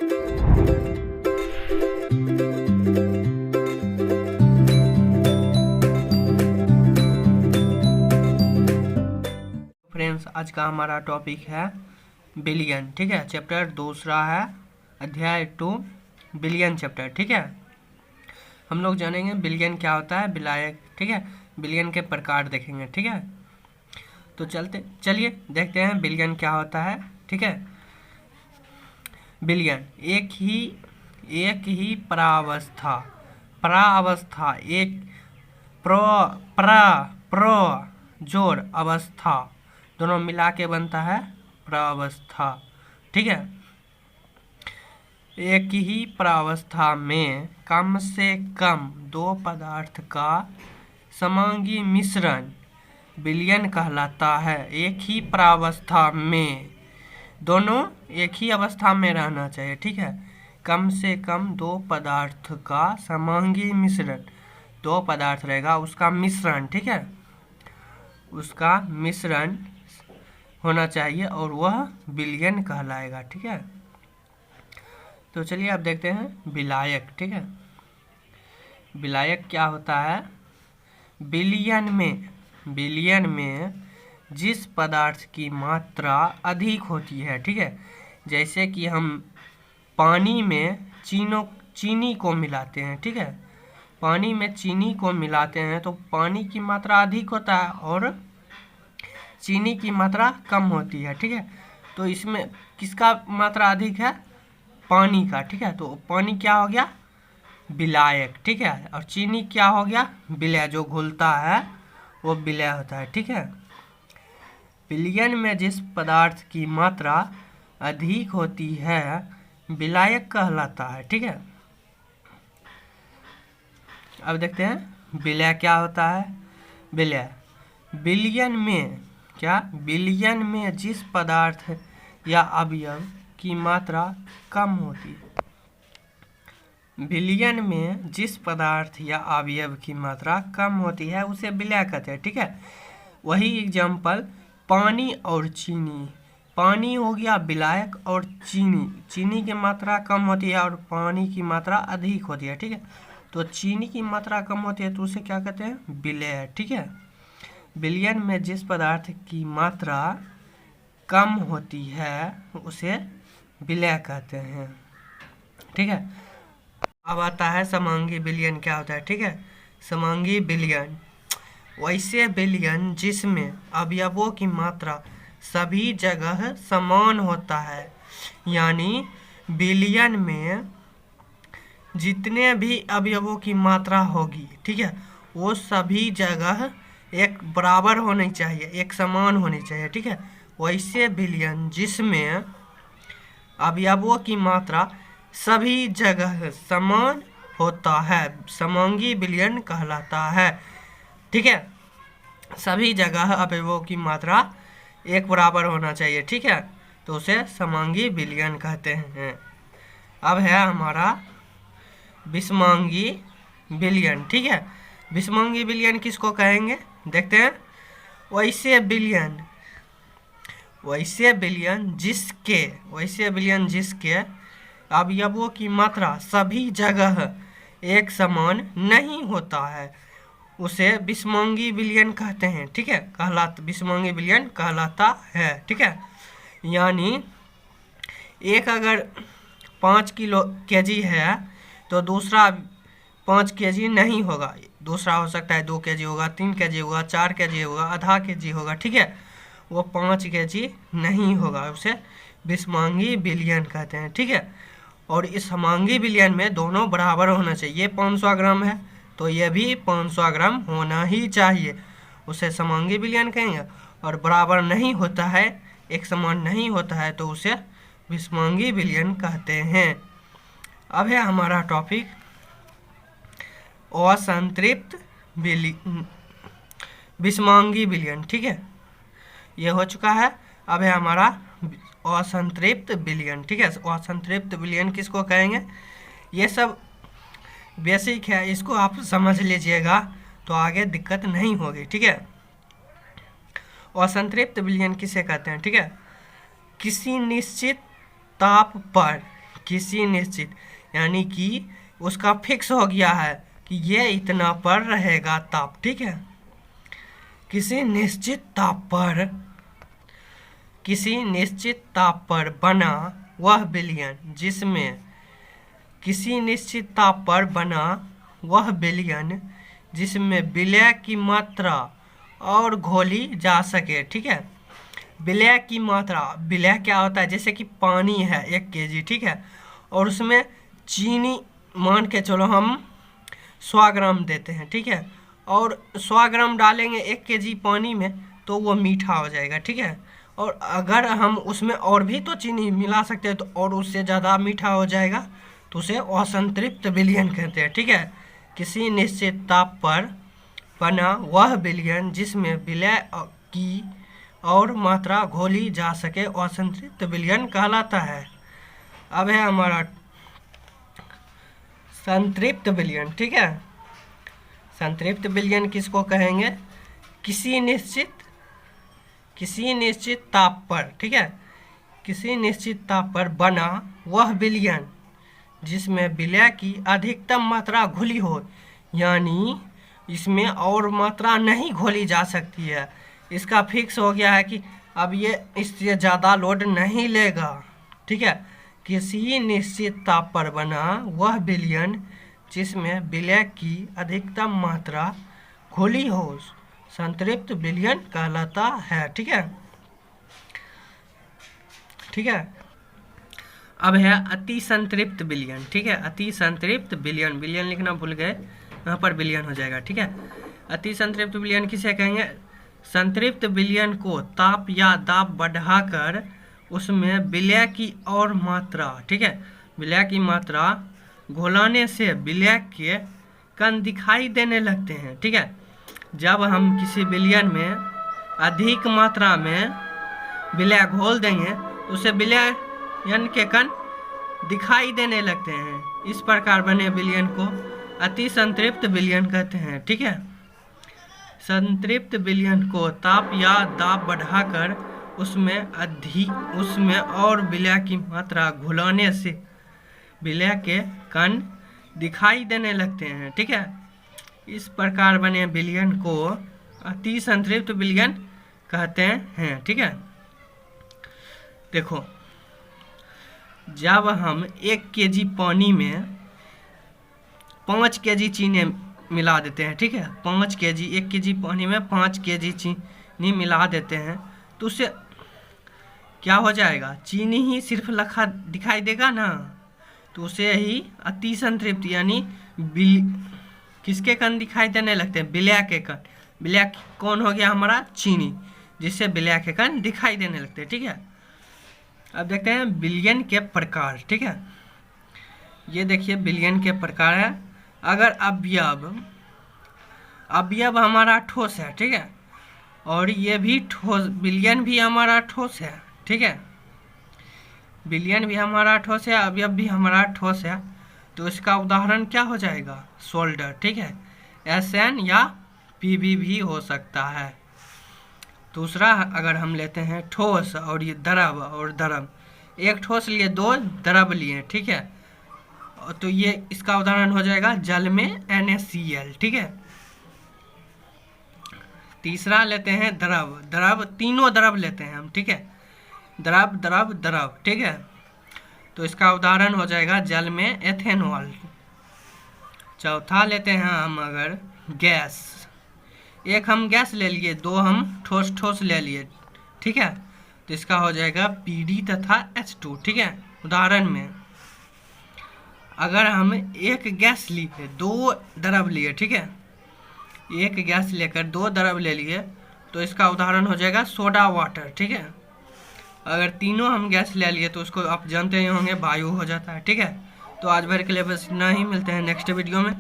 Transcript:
Friends, आज का हमारा टॉपिक है बिलियन। ठीक है, चैप्टर दूसरा है, अध्याय 2, बिलियन चैप्टर। ठीक है, हम लोग जानेंगे बिलियन क्या होता है, विलायक। ठीक है, बिलियन के प्रकार देखेंगे। ठीक है, तो चलिए देखते हैं बिलियन क्या होता है। ठीक है, बिलियन एक ही परावस्था एक प्र जोड़ अवस्था दोनों मिला के बनता है प्रावस्था। ठीक है, एक ही प्रावस्था में कम से कम दो पदार्थ का समांगी मिश्रण बिलियन कहलाता है। एक ही प्रावस्था में, दोनों एक ही अवस्था में रहना चाहिए। ठीक है, कम से कम दो पदार्थ का समांगी मिश्रण, दो पदार्थ रहेगा उसका मिश्रण। ठीक है, उसका मिश्रण होना चाहिए और वह बिलियन कहलाएगा। ठीक है, तो चलिए अब देखते हैं विलायक। ठीक है, विलायक क्या होता है। बिलियन में जिस पदार्थ की मात्रा अधिक होती है। ठीक है, जैसे कि हम पानी में चीनी को मिलाते हैं। ठीक है, पानी में चीनी को मिलाते हैं तो पानी की मात्रा अधिक होता है और चीनी की मात्रा कम होती है। ठीक है, तो इसमें किसका मात्रा अधिक है, पानी का। ठीक है, तो पानी क्या हो गया, विलायक। ठीक है, और चीनी क्या हो गया, विलय। जो घुलता है वो विलय होता है। ठीक है, विलियन में जिस पदार्थ की मात्रा अधिक होती है विलायक कहलाता है। ठीक है, अब देखते हैं विलय क्या होता है। विलय बिलियन में जिस पदार्थ या अवयव की मात्रा कम होती है, बिलियन में जिस पदार्थ या अवयव की मात्रा कम होती है उसे विलय कहते हैं। ठीक है, वही एग्जाम्पल पानी और चीनी। पानी हो गया विलायक और चीनी की मात्रा कम होती है और पानी की मात्रा अधिक होती है। ठीक है, तो चीनी की मात्रा कम होती है तो उसे क्या कहते हैं, विलय। ठीक है, बिलियन में जिस पदार्थ की मात्रा कम होती है उसे विलय कहते हैं। ठीक है, अब आता है समांगी बिलियन क्या होता है। ठीक है, समांगी बिलियन वैसे बिलियन जिसमें अवयवों की मात्रा सभी जगह समान होता है, यानी बिलियन में जितने भी अवयवों की मात्रा होगी, ठीक है, वो सभी जगह एक बराबर होनी चाहिए, एक समान होनी चाहिए। ठीक है, वैसे बिलियन जिसमें अवयवों की मात्रा सभी जगह समान होता है समांगी बिलियन कहलाता है। ठीक है, सभी जगह अवयवों की मात्रा एक बराबर होना चाहिए। ठीक है, तो उसे समांगी बिलियन कहते हैं। अब है हमारा विषमांगी बिलियन। ठीक है, विषमांगी बिलियन किसको कहेंगे, देखते हैं। वैसे बिलियन जिसके अवयवों की मात्रा सभी जगह एक समान नहीं होता है उसे विषमांगी बिलियन कहते हैं। ठीक है, विषमांगी बिलियन कहलाता है। ठीक है, यानी एक अगर 5 kg है तो दूसरा 5 kg नहीं होगा, दूसरा हो सकता है 2 kg होगा, 3 kg होगा, 4 kg होगा, आधा kg होगा। ठीक है, वो 5 kg नहीं होगा, उसे विषमांगी बिलियन कहते हैं। ठीक है, और इस समांगी बिलियन में दोनों बराबर होना चाहिए। ये 500 ग्राम है तो ये भी 500 ग्राम होना ही चाहिए, उसे समांगी बिलियन कहेंगे। और बराबर नहीं होता है, एक समान नहीं होता है तो उसे विषमांगी बिलियन कहते हैं। अब है हमारा टॉपिक असंतृप्त विषमांगी बिलियन। ठीक है, ये हो चुका है। अब है हमारा असंतृप्त बिलियन। ठीक है, असंतृप्त बिलियन किसको कहेंगे, ये सब बेसिक है, इसको आप समझ लीजिएगा तो आगे दिक्कत नहीं होगी। ठीक है, असंतृप्त बिलियन किसे कहते हैं। ठीक है, किसी निश्चित ताप पर किसी निश्चित यानी कि उसका फिक्स हो गया है कि ये इतना पर रहेगा ताप, ठीक है। किसी निश्चित ताप पर बना वह विलयन जिसमें किसी निश्चित ताप पर बना वह विलयन जिसमें विलय की मात्रा और घोली जा सके, ठीक है। विलय की मात्रा, विलय क्या होता है, जैसे कि पानी है 1 kg, ठीक है, और उसमें चीनी मान के चलो हम 100 ग्राम देते हैं, ठीक है, और 100 ग्राम डालेंगे 1 kg पानी में तो वो मीठा हो जाएगा, ठीक है। और अगर हम उसमें और भी तो चीनी मिला सकते हैं तो और उससे ज़्यादा मीठा हो जाएगा, तो उसे असंतृप्त विलयन कहते हैं, ठीक है। किसी निश्चित ताप पर बना वह विलयन जिसमें विलय की और मात्रा घोली जा सके असंतृप्त विलयन कहलाता है। अब है हमारा संतृप्त विलयन, ठीक है। संतृप्त विलयन किसको कहेंगे, किसी निश्चित ताप पर, ठीक है, किसी निश्चित ताप पर बना वह विलयन जिसमें विलय की अधिकतम मात्रा घुली हो, यानी इसमें और मात्रा नहीं घोली जा सकती है। इसका फिक्स हो गया है कि अब ये इससे ज़्यादा लोड नहीं लेगा, ठीक है। किसी निश्चित ताप पर बना वह विलयन जिसमें विलय की अधिकतम मात्रा घुली हो संतृप्त विलयन कहलाता है, ठीक है, ठीक है। अब है अति संतृप्त विलयन, ठीक है। अति संतृप्त विलयन, विलयन लिखना भूल गए, यहाँ पर विलयन हो जाएगा, ठीक है। अति संतृप्त विलयन किसे कहेंगे, संतृप्त विलयन को ताप या दाब बढ़ाकर उसमें विलय की और मात्रा, ठीक है, विलय की मात्रा घोलाने से विलय के कण दिखाई देने लगते हैं, ठीक है। जब हम किसी विलयन में अधिक मात्रा में विलय घोल देंगे तो उसे विलयन के कण दिखाई देने लगते हैं। इस प्रकार बने विलयन को अति संतृप्त विलयन कहते हैं, ठीक है। संतृप्त विलयन को ताप या दाब बढ़ाकर उसमें और विलय की मात्रा घुलाने से विलय के कण दिखाई देने लगते हैं, ठीक है। इस प्रकार बने विलयन को अति संतृप्त विलयन कहते हैं, ठीक है। देखो, जब हम 1 kg पानी में 5 kg चीनी मिला देते हैं, ठीक है, 5 kg, 1 kg पानी में 5 kg चीनी मिला देते हैं तो उससे क्या हो जाएगा, चीनी ही सिर्फ लखा दिखाई देगा ना, तो उसे ही अति संतृप्त यानी किसके कण दिखाई देने लगते हैं, विलय के कण। विलय कौन हो गया हमारा, चीनी, जिससे विलय के कण दिखाई देने लगते हैं, ठीक है। अब देखते हैं विलयन के प्रकार, ठीक है। ये देखिए विलयन के प्रकार है। अगर अवयव हमारा ठोस है, ठीक है, और ये भी ठोस, विलयन भी हमारा ठोस है, ठीक है, विलयन भी हमारा ठोस है, अवयव भी हमारा ठोस है, तो इसका उदाहरण क्या हो जाएगा, सोल्डर, ठीक है, SN या PB भी हो सकता है। दूसरा अगर हम लेते हैं ठोस और ये द्रव, एक ठोस लिए 2 द्रव लिए, ठीक है, तो ये इसका उदाहरण हो जाएगा जल में NaCl, ठीक है। तीसरा लेते हैं द्रव, तीनों द्रव लेते हैं हम, ठीक है, द्रव, ठीक है, तो इसका उदाहरण हो जाएगा जल में एथेनॉल। चौथा लेते हैं हम अगर गैस, एक हम गैस ले लिए, 2 हम ठोस ले लिए, ठीक है, तो इसका हो जाएगा PD तथा H2, ठीक है। उदाहरण में अगर हम एक गैस लिए 2 द्रव लिए, ठीक है, एक गैस लेकर 2 द्रव ले लिए तो इसका उदाहरण हो जाएगा सोडा वाटर, ठीक है। अगर तीनों हम गैस ले लिए तो उसको आप जानते ही होंगे वायु हो जाता है, ठीक है। तो आज भर के लिए बस इतना ही, मिलते हैं नेक्स्ट वीडियो में।